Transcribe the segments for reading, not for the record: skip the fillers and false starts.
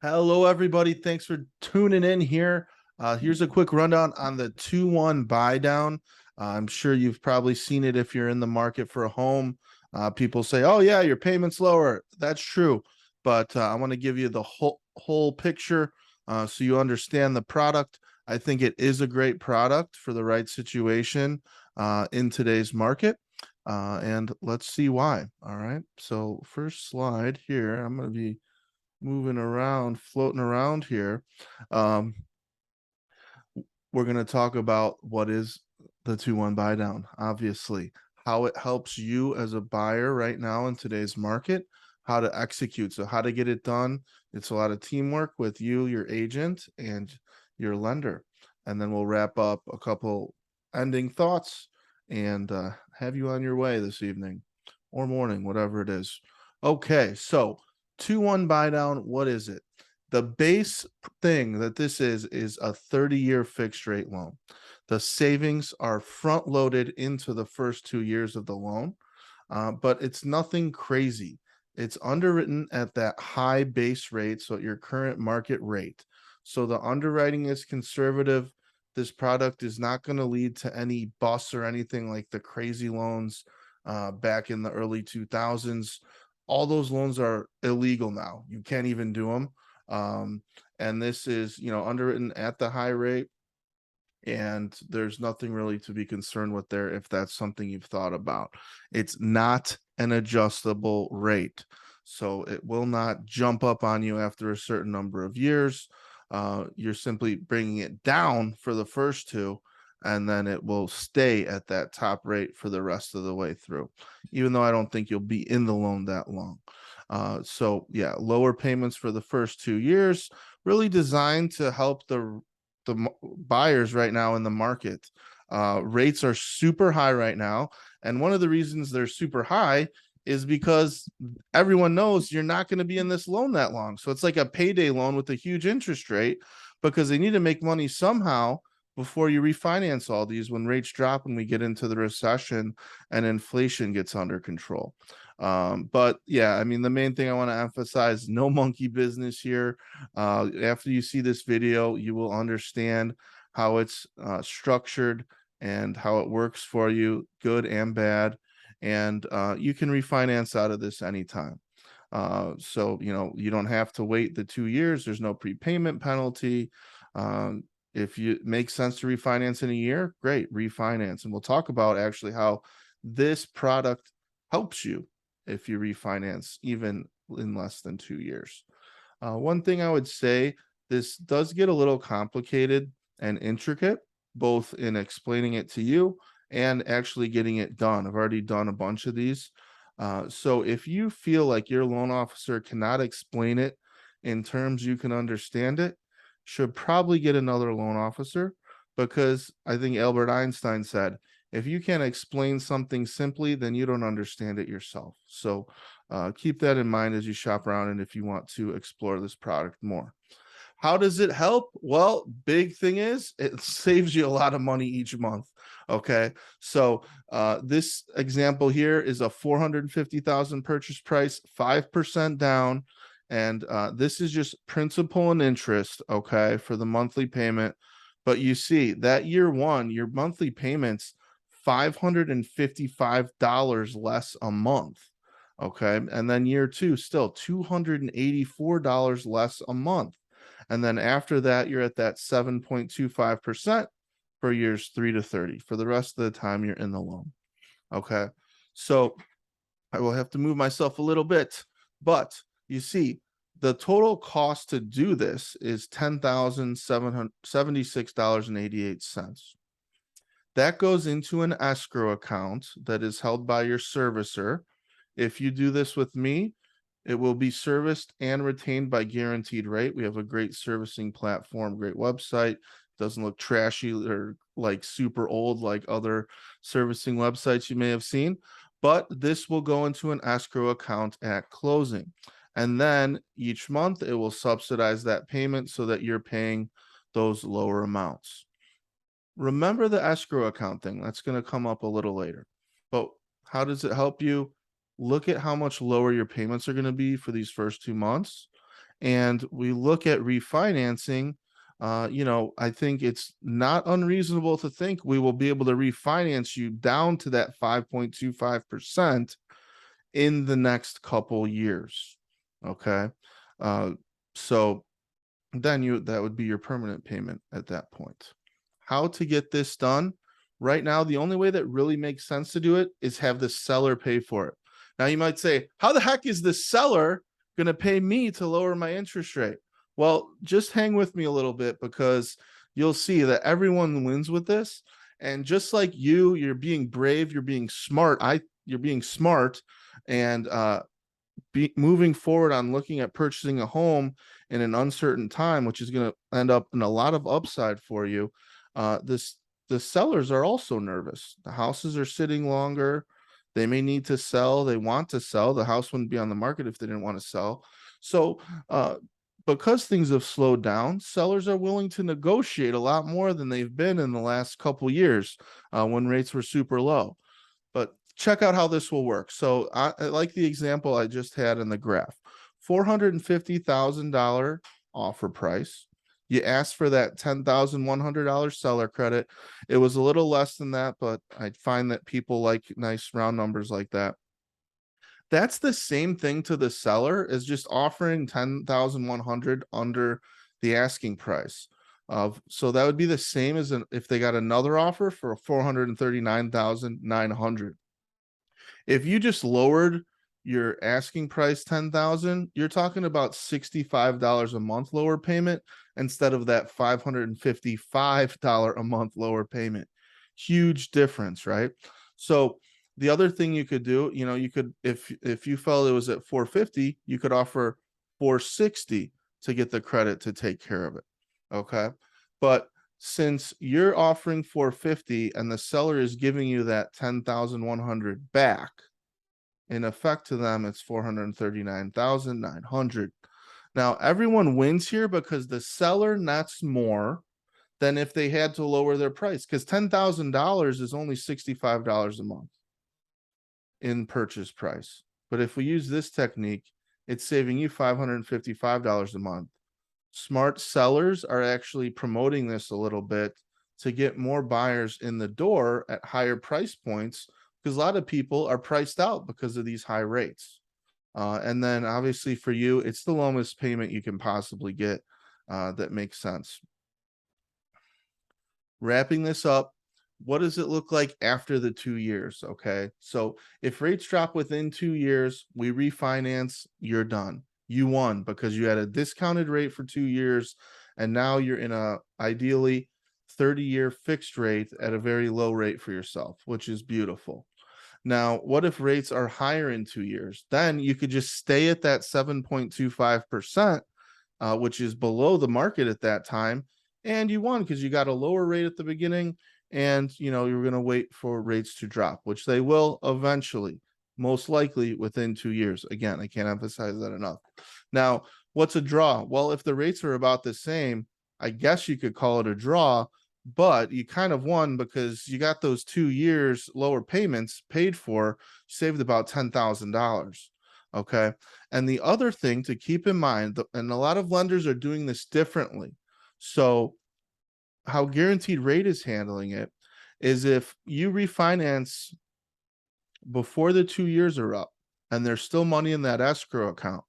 Hello, everybody. Thanks for tuning in here. Here's a quick rundown on the 2-1 buy down. I'm sure you've probably seen it if you're in the market for a home. People say, "Oh yeah, your payment's lower." That's true, but I want to give you the whole picture so you understand the product. I think it is a great product for the right situation in today's market, and let's see why. All right. So first slide here, I'm going to be moving around, floating around here. Um, we're going to talk about what is the 2-1 buy down, obviously, how it helps you as a buyer right now in today's market, how to execute. So, how to get it done. It's a lot of teamwork with you, your agent, and your lender. And then we'll wrap up a couple ending thoughts and have you on your way this evening or morning, whatever it is. Okay, so 2-1 buy down, what is it? The base thing that this is a 30-year fixed rate loan. The savings are front loaded into the first 2 years of the loan, but it's nothing crazy. It's underwritten at that high base rate, so at your current market rate. So the underwriting is conservative. This product is not going to lead to any busts or anything like the crazy loans back in the early 2000s. All those loans are illegal now. You can't even do them. And this is, underwritten at the high rate, and there's nothing really to be concerned with there if that's something you've thought about. It's not an adjustable rate, so it will not jump up on you after a certain number of years. You're simply bringing it down for the first two, and then it will stay at that top rate for the rest of the way through, even though I don't think you'll be in the loan that long. So yeah, lower payments for the first 2 years, really designed to help the buyers right now in the market. Rates are super high right now, and one of the reasons they're super high is because everyone knows you're not going to be in this loan that long. So it's like a payday loan with a huge interest rate because they need to make money somehow before you refinance all these when rates drop and we get into the recession and inflation gets under control. But yeah, I mean, the main thing I want to emphasize, no monkey business here. After you see this video, you will understand how it's structured and how it works for you, good and bad. And you can refinance out of this anytime. So, you don't have to wait the 2 years. There's no prepayment penalty. If it makes sense to refinance in a year, great, refinance. And we'll talk about actually how this product helps you if you refinance even in less than 2 years. One thing I would say, this does get a little complicated and intricate, both in explaining it to you and actually getting it done. I've already done a bunch of these. So if you feel like your loan officer cannot explain it in terms you can understand it, should probably get another loan officer, because I think Albert Einstein said, if you can't explain something simply, then you don't understand it yourself. So keep that in mind as you shop around and if you want to explore this product more. How does it help? Well, big thing is it saves you a lot of money each month. Okay. So this example here is a 450,000 purchase price, 5% down. And this is just principal and interest, okay, for the monthly payment. But you see that year one, your monthly payments, $555 less a month. Okay. And then year two, still $284 less a month. And then after that, you're at that 7.25% for years 3 to 30. For the rest of the time, you're in the loan. Okay. So I will have to move myself a little bit, but you see, the total cost to do this is $10,776.88. That goes into an escrow account that is held by your servicer. If you do this with me, it will be serviced and retained by Guaranteed Rate. We have a great servicing platform, great website. Doesn't look trashy or like super old like other servicing websites you may have seen, but this will go into an escrow account at closing. And then each month it will subsidize that payment so that you're paying those lower amounts. Remember the escrow account thing. That's going to come up a little later. But how does it help you? Look at how much lower your payments are going to be for these first 2 months and we look at refinancing, I think it's not unreasonable to think we will be able to refinance you down to that 5.25% in the next couple years. Okay. Uh, so then that would be your permanent payment at that point. How to get this done? Right now, the only way that really makes sense to do it is have the seller pay for it. Now you might say, how the heck is the seller going to pay me to lower my interest rate? Well, just hang with me a little bit, because you'll see that everyone wins with this. And just like you're being brave, you're being smart. You're being smart, and moving forward on looking at purchasing a home in an uncertain time, which is going to end up in a lot of upside for you. The sellers are also nervous. The houses are sitting longer. They may need to sell. They want to sell. The house wouldn't be on the market if they didn't want to sell. So, because things have slowed down, sellers are willing to negotiate a lot more than they've been in the last couple years, when rates were super low. But check out how this will work. So I like the example I just had in the graph. $450,000 offer price. You asked for that $10,100 seller credit. It was a little less than that, but I find that people like nice round numbers like that. That's the same thing to the seller as just offering 10,100 under the asking price. So that would be the same as if they got another offer for 439,900. If you just lowered your asking price 10,000, you're talking about $65 a month lower payment instead of that $555 a month lower payment. Huge difference, right? So the other thing you could do, you could, if you felt it was at 450, you could offer 460 to get the credit to take care of it. Okay. But since you're offering 450 and the seller is giving you that 10,100 back, in effect to them, it's 439,900. Now, everyone wins here because the seller nets more than if they had to lower their price, because $10,000 is only $65 a month in purchase price. But if we use this technique, it's saving you $555 a month. Smart sellers are actually promoting this a little bit to get more buyers in the door at higher price points, because a lot of people are priced out because of these high rates. And then obviously for you, it's the lowest payment you can possibly get that makes sense. Wrapping this up, what does it look like after the 2 years? Okay, so if rates drop within 2 years, we refinance, you're done. You won because you had a discounted rate for 2 years, and now you're in a ideally 30-year fixed rate at a very low rate for yourself, which is beautiful. Now, what if rates are higher in 2 years? Then you could just stay at that 7.25%, which is below the market at that time, and you won because you got a lower rate at the beginning, and you're going to wait for rates to drop, which they will eventually, most likely within 2 years. Again, I can't emphasize that enough. Now, what's a draw? Well, if the rates are about the same, I guess you could call it a draw, but you kind of won because you got those 2 years lower payments paid for, saved about $10,000. Okay. And the other thing to keep in mind, and a lot of lenders are doing this differently. So how Guaranteed Rate is handling it is if you refinance before the 2 years are up and there's still money in that escrow account,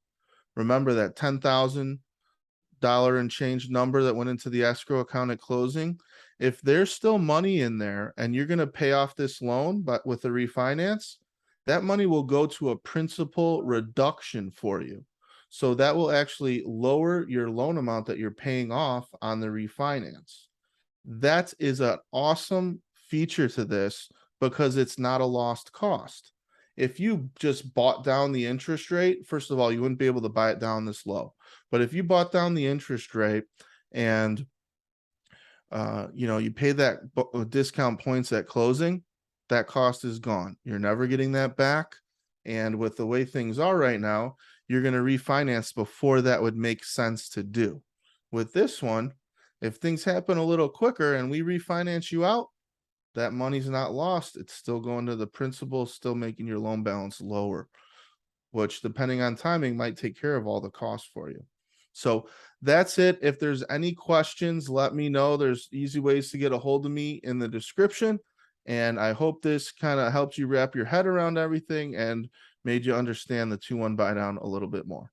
remember that $10,000 and change number that went into the escrow account at closing. If there's still money in there and you're going to pay off this loan, but with a refinance, that money will go to a principal reduction for you. So that will actually lower your loan amount that you're paying off on the refinance. That is an awesome feature to this because it's not a lost cost. If you just bought down the interest rate, first of all, you wouldn't be able to buy it down this low. But if you bought down the interest rate and you pay that discount points at closing, that cost is gone. You're never getting that back. And with the way things are right now, you're going to refinance before that would make sense to do. With this one, if things happen a little quicker and we refinance you out, that money's not lost. It's still going to the principal, still making your loan balance lower, which depending on timing might take care of all the costs for you. So that's it. If there's any questions, let me know. There's easy ways to get a hold of me in the description. And I hope this kind of helped you wrap your head around everything and made you understand the 2-1 buy down a little bit more.